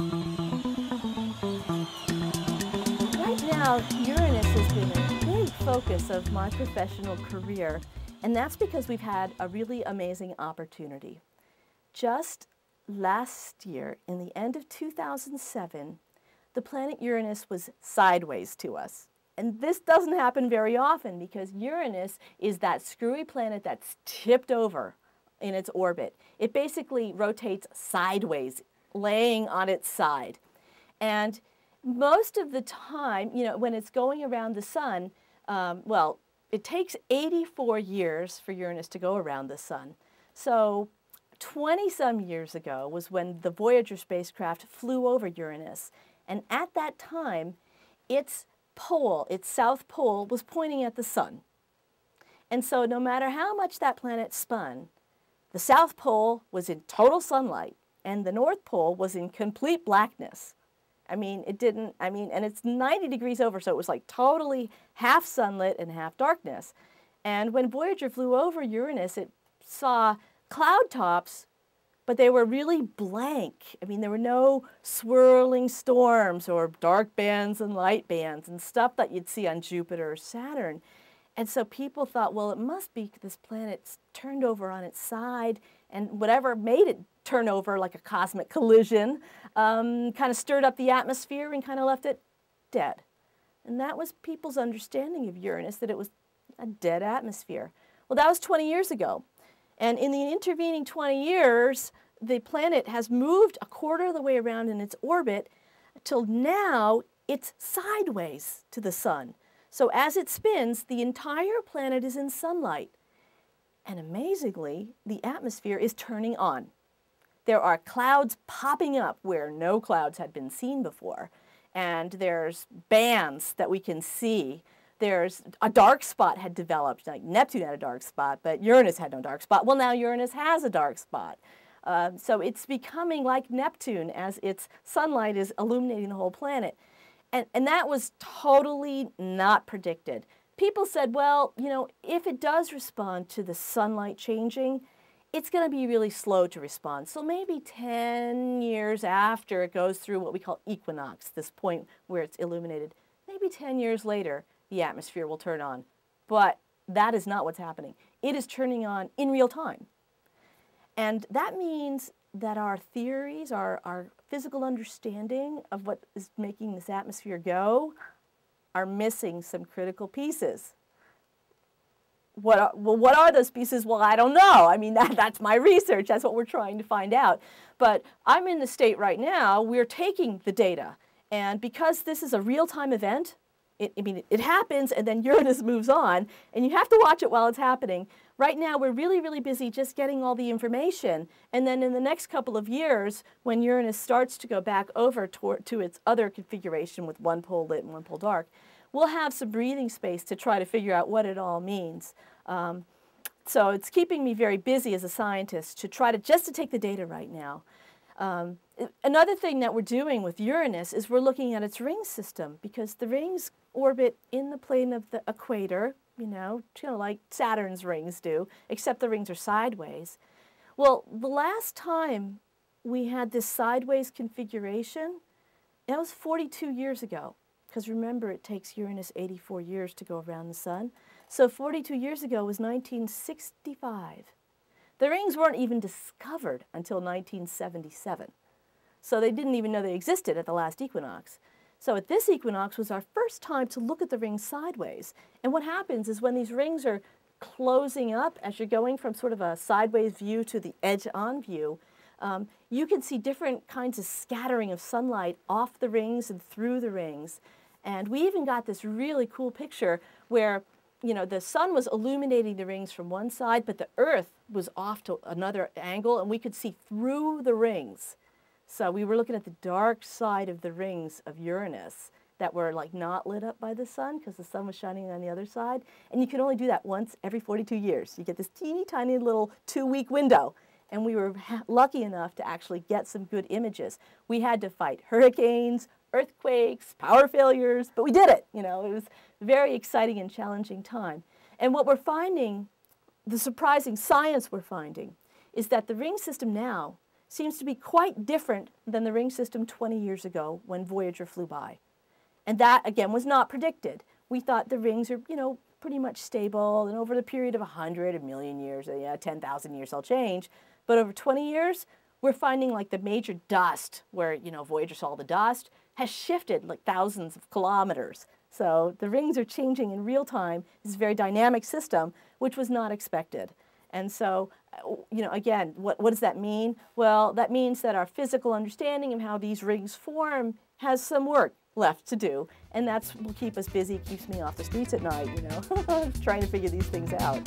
Right now, Uranus has been a big focus of my professional career, and that's because we've had a really amazing opportunity. Just last year, in the end of 2007, the planet Uranus was sideways to us. And this doesn't happen very often because Uranus is that screwy planet that's tipped over in its orbit. It basically rotates sideways, laying on its side. And most of the time, you know, when it's going around the sun, well, it takes 84 years for Uranus to go around the sun. So 20-some years ago was when the Voyager spacecraft flew over Uranus. And at that time, its pole, its south pole, was pointing at the sun. And so no matter how much that planet spun, the south pole was in total sunlight, and the north pole was in complete blackness. And it's 90 degrees over, so it was like totally half sunlit and half darkness. And when Voyager flew over Uranus, it saw cloud tops, but they were really blank. I mean, there were no swirling storms or dark bands and light bands and stuff that you'd see on Jupiter or Saturn. And so people thought, well, it must be this planet's turned over on its side, and whatever made it turn over, like a cosmic collision, kind of stirred up the atmosphere and kind of left it dead. And that was people's understanding of Uranus, that it was a dead atmosphere. Well, that was 20 years ago. And in the intervening 20 years, the planet has moved a quarter of the way around in its orbit till now it's sideways to the sun. So as it spins, the entire planet is in sunlight. And amazingly, the atmosphere is turning on. There are clouds popping up where no clouds had been seen before. And there's bands that we can see. There's a dark spot had developed. Like Neptune had a dark spot, but Uranus had no dark spot. Well, now Uranus has a dark spot. So it's becoming like Neptune as its sunlight is illuminating the whole planet. And that was totally not predicted. People said, well, you know, if it does respond to the sunlight changing, it's going to be really slow to respond. So maybe 10 years after it goes through what we call equinox, this point where it's illuminated, maybe 10 years later, the atmosphere will turn on. But that is not what's happening. It is turning on in real time. And that means that our theories, our physical understanding of what is making this atmosphere go are missing some critical pieces. What are those pieces? Well, I don't know. I mean, that's my research. That's what we're trying to find out. But I'm in the state right now, we're taking the data. And because this is a real-time event, it happens and then Uranus moves on, and you have to watch it while it's happening. Right now, we're really, really busy just getting all the information. And then in the next couple of years, when Uranus starts to go back over to its other configuration with one pole lit and one pole dark, we'll have some breathing space to try to figure out what it all means. So it's keeping me very busy as a scientist to try to just to take the data right now. Another thing that we're doing with Uranus is we're looking at its ring system, because the rings orbit in the plane of the equator, you know, kind of like Saturn's rings do, except the rings are sideways. Well, the last time we had this sideways configuration, that was 42 years ago, because remember, it takes Uranus 84 years to go around the sun. So 42 years ago was 1965. The rings weren't even discovered until 1977. So they didn't even know they existed at the last equinox. So at this equinox was our first time to look at the rings sideways. And what happens is when these rings are closing up, as you're going from sort of a sideways view to the edge-on view, you can see different kinds of scattering of sunlight off the rings and through the rings. And we even got this really cool picture where, you know, the sun was illuminating the rings from one side, but the Earth was off to another angle, and we could see through the rings. So we were looking at the dark side of the rings of Uranus that were like not lit up by the sun because the sun was shining on the other side. And you can only do that once every 42 years. You get this teeny tiny little 2-week window. And we were lucky enough to actually get some good images. We had to fight hurricanes, earthquakes, power failures, but we did it. You know, it was a very exciting and challenging time. And what we're finding, the surprising science we're finding, is that the ring system now seems to be quite different than the ring system 20 years ago when Voyager flew by. And that, again, was not predicted. We thought the rings are, you know, pretty much stable, and over the period of 100, a million years, 10,000 years, they'll change. But over 20 years, we're finding like the major dust, where, you know, Voyager saw the dust, has shifted like thousands of kilometers. So the rings are changing in real time. It's a very dynamic system, which was not expected. And so, you know, again, what does that mean? Well, that means that our physical understanding of how these rings form has some work left to do. And that's will keep us busy, keeps me off the streets at night, you know, trying to figure these things out.